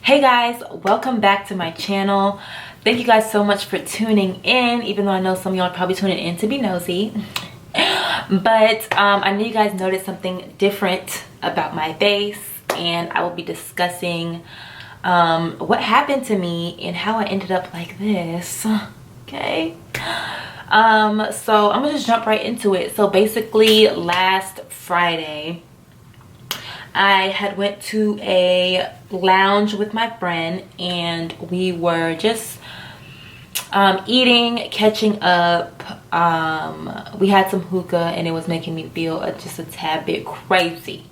Hey guys, welcome back to my channel. Thank you guys so much for tuning in, even though I know some of y'all are probably tuning in to be nosy. But I know you guys noticed something different about my face, and I will be discussing what happened to me and how I ended up like this. Okay. So I'm gonna just jump right into it. So basically last Friday I had went to a lounge with my friend, and we were just eating, catching up. We had some hookah, and it was making me feel just a tad bit crazy.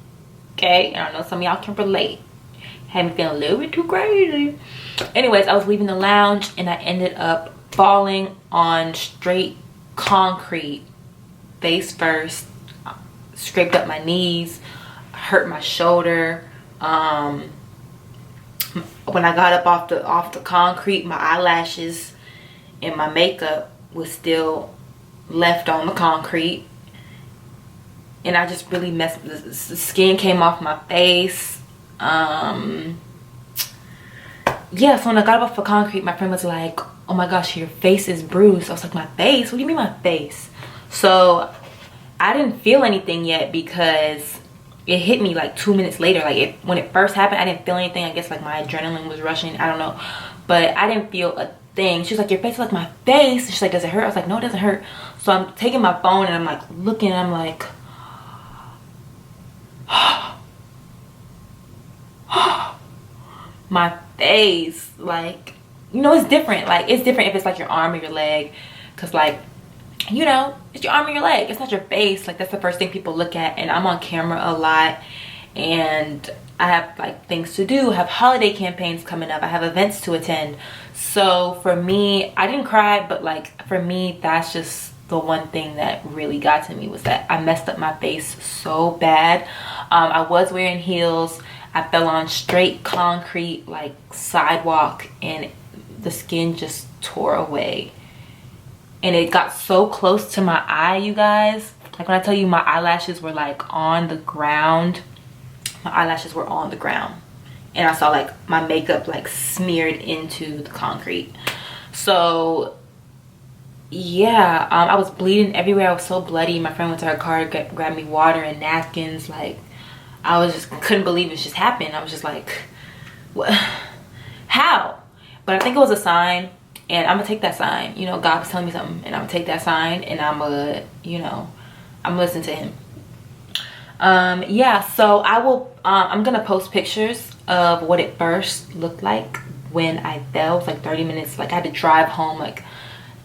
Okay, and I know some of y'all can relate. Had me feeling a little bit too crazy. Anyways, I was leaving the lounge, and I ended up falling on straight concrete, face first. Scraped up my knees, hurt my shoulder. When I got up off the concrete, my eyelashes and my makeup was still left on the concrete, and I just really messed. The skin came off my face. Yeah, so when I got up off the concrete, my friend was like, "Oh my gosh, your face is bruised." I was like, "My face? What do you mean my face?" So I didn't feel anything yet because it hit me like 2 minutes later. Like when it first happened, I didn't feel anything. I guess like my adrenaline was rushing, I don't know, but I didn't feel a thing. She's like, "Your face is like my face." She's like, "Does it hurt?" I was like, "No, it doesn't hurt." So I'm taking my phone and I'm like looking, and I'm like my face, like, you know, it's different. Like it's different if it's like your arm or your leg, because like, you know, it's your arm or your leg, it's not your face. Like that's the first thing people look at, and I'm on camera a lot, and I have like things to do, I have holiday campaigns coming up, I have events to attend. So for me, I didn't cry, but like for me, that's just the one thing that really got to me, was that I messed up my face so bad. I was wearing heels. I fell on straight concrete, like sidewalk, and the skin just tore away. And it got so close to my eye, you guys. Like when I tell you my eyelashes were like on the ground, my eyelashes were on the ground. And I saw like my makeup like smeared into the concrete. So yeah, I was bleeding everywhere. I was so bloody. My friend went to her car, grabbed me water and napkins. Like I was just couldn't believe it just happened. I was just like, what? How? But I think it was a sign, and I'm gonna take that sign. You know, God was telling me something, and I'm gonna take that sign, and I'm gonna, you know, I'm gonna listen to him. Yeah, so I will I'm gonna post pictures of what it first looked like when I fell. It was like 30 minutes. Like I had to drive home, like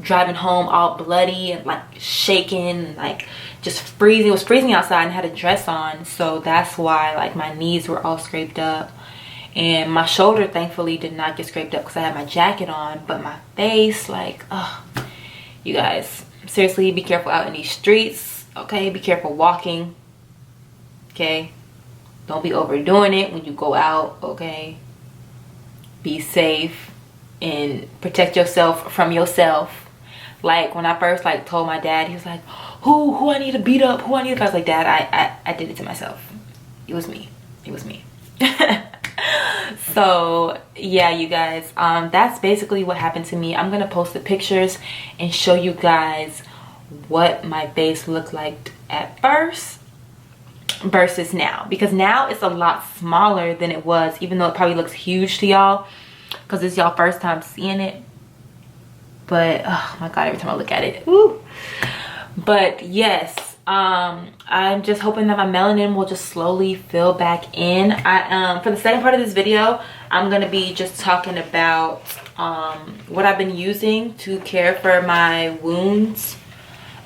driving home all bloody and like shaking and like just freezing. It was freezing outside, and I had a dress on, so that's why like my knees were all scraped up, and my shoulder thankfully did not get scraped up because I had my jacket on. But my face, like, oh, you guys, seriously, be careful out in these streets. Okay, be careful walking. Okay, don't be overdoing it when you go out. Okay, be safe and protect yourself from yourself. Like when I first like told my dad, he was like, who I need to beat up, who I need to, I was like, "Dad, I did it to myself. It was me. It was me." So yeah, you guys, that's basically what happened to me. I'm gonna post the pictures and show you guys what my face looked like at first versus now, because now it's a lot smaller than it was, even though it probably looks huge to y'all because it's y'all first time seeing it. But oh my god, every time I look at it, woo. But yes, I'm just hoping that my melanin will just slowly fill back in. For the second part of this video, I'm gonna be just talking about what I've been using to care for my wounds,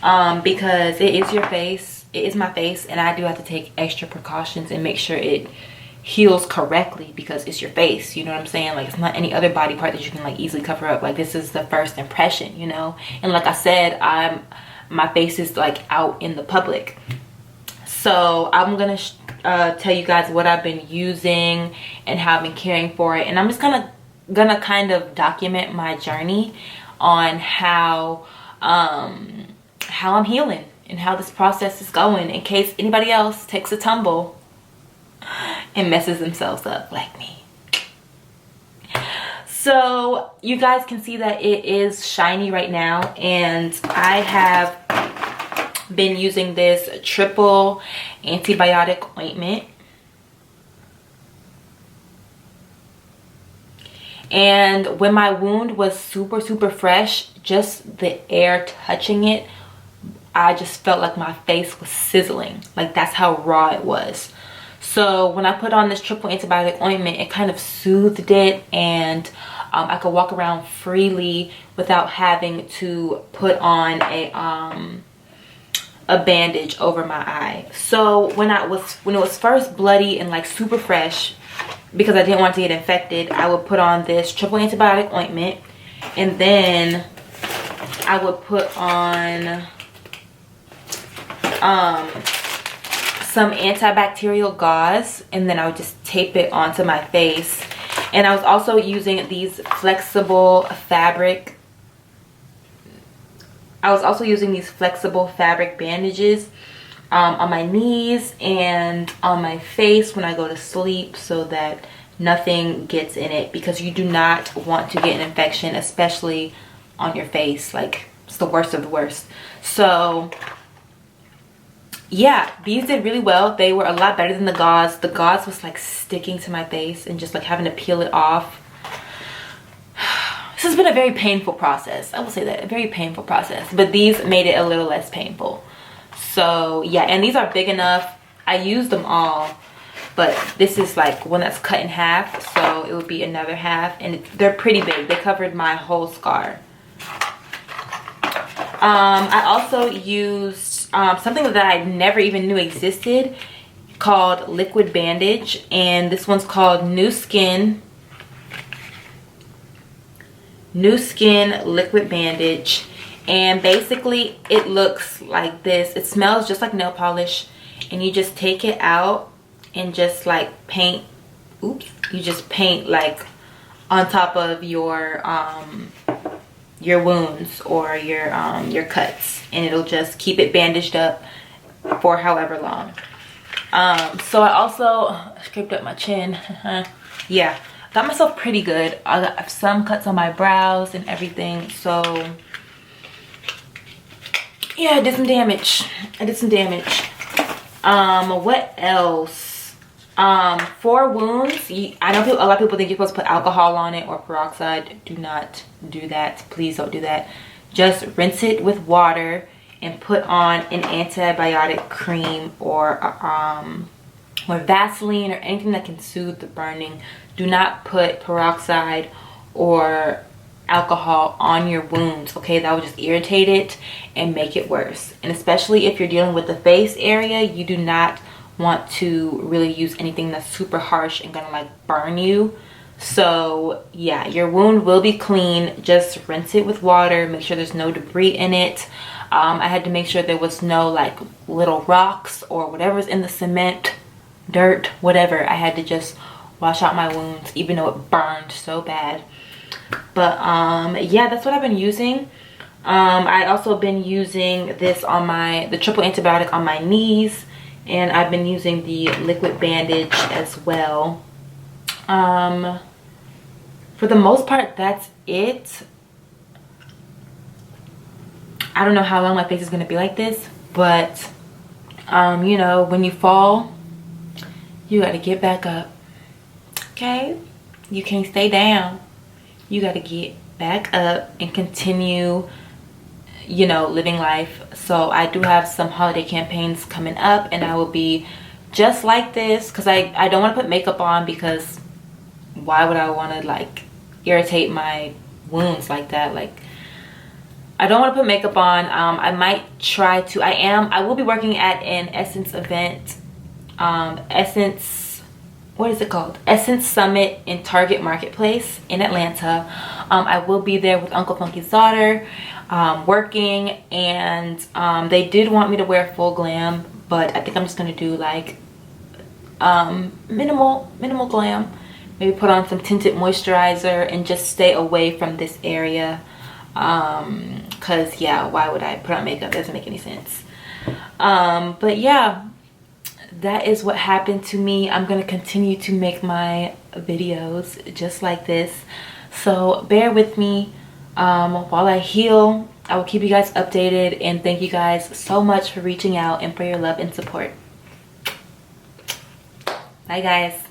because it is your face, it is my face, and I do have to take extra precautions and make sure it heals correctly because it's your face. You know what I'm saying? Like it's not any other body part that you can like easily cover up. Like this is the first impression, you know. And like I said, my face is like out in the public, so I'm gonna tell you guys what I've been using and how I've been caring for it. And I'm just gonna kind of document my journey on how I'm healing and how this process is going, in case anybody else takes a tumble and messes themselves up like me. So you guys can see that it is shiny right now, and I have been using this triple antibiotic ointment. And when my wound was super fresh, just the air touching it, I just felt like my face was sizzling. Like, that's how raw it was. So when I put on this triple antibiotic ointment, it kind of soothed it, and I could walk around freely without having to put on a bandage over my eye. So when it was first bloody and like super fresh, because I didn't want to get infected, I would put on this triple antibiotic ointment, and then I would put on some antibacterial gauze, and then I would just tape it onto my face. And I was also using these flexible fabric bandages on my knees and on my face when I go to sleep, so that nothing gets in it, because you do not want to get an infection, especially on your face. Like, it's the worst of the worst. So yeah, these did really well. They were a lot better than the gauze. The gauze was like sticking to my face and just like having to peel it off. This has been a very painful process. I will say that, a very painful process, but these made it a little less painful. So yeah, and these are big enough. I used them all, but this is like one that's cut in half, so it would be another half, and they're pretty big. They covered my whole scar. I also used something that I never even knew existed, called liquid bandage, and this one's called New Skin liquid bandage. And basically it looks like this. It smells just like nail polish, and you just take it out and just like paint, you just paint like on top of your wounds or your cuts, and it'll just keep it bandaged up for however long. So I also scraped up my chin. Yeah, got myself pretty good. I got some cuts on my brows and everything, so yeah, I did some damage. What else? For wounds, I know a lot of people think you're supposed to put alcohol on it or peroxide. Do not do that. Please don't do that. Just rinse it with water and put on an antibiotic cream or Vaseline or anything that can soothe the burning. Do not put peroxide or alcohol on your wounds, okay? That will just irritate it and make it worse. And especially if you're dealing with the face area, you do not want to really use anything that's super harsh and gonna like burn you. So yeah, your wound will be clean. Just rinse it with water, make sure there's no debris in it. I had to make sure there was no like little rocks or whatever's in the cement, dirt, whatever. I had to just wash out my wounds, even though it burned so bad. But yeah, that's what I've been using. I also been using this on the triple antibiotic on my knees, and I've been using the liquid bandage as well. For the most part, that's it. I don't know how long my face is gonna be like this, but you know, when you fall, you gotta get back up, okay? You can't stay down. You gotta get back up and continue, you know, living life. So I do have some holiday campaigns coming up, and I will be just like this, because I don't want to put makeup on, because why would I want to like irritate my wounds like that? Like, I don't want to put makeup on. I might try to. I will be working at an Essence event. What is it called? Essence Summit in Target Marketplace in Atlanta. I will be there with Uncle Funky's daughter, working, and they did want me to wear full glam, but I think I'm just gonna do like minimal glam. Maybe put on some tinted moisturizer and just stay away from this area, because yeah, why would I put on makeup? It doesn't make any sense. But yeah, that is what happened to me. I'm gonna continue to make my videos just like this. So bear with me while I heal. I will keep you guys updated, and thank you guys so much for reaching out and for your love and support. Bye guys.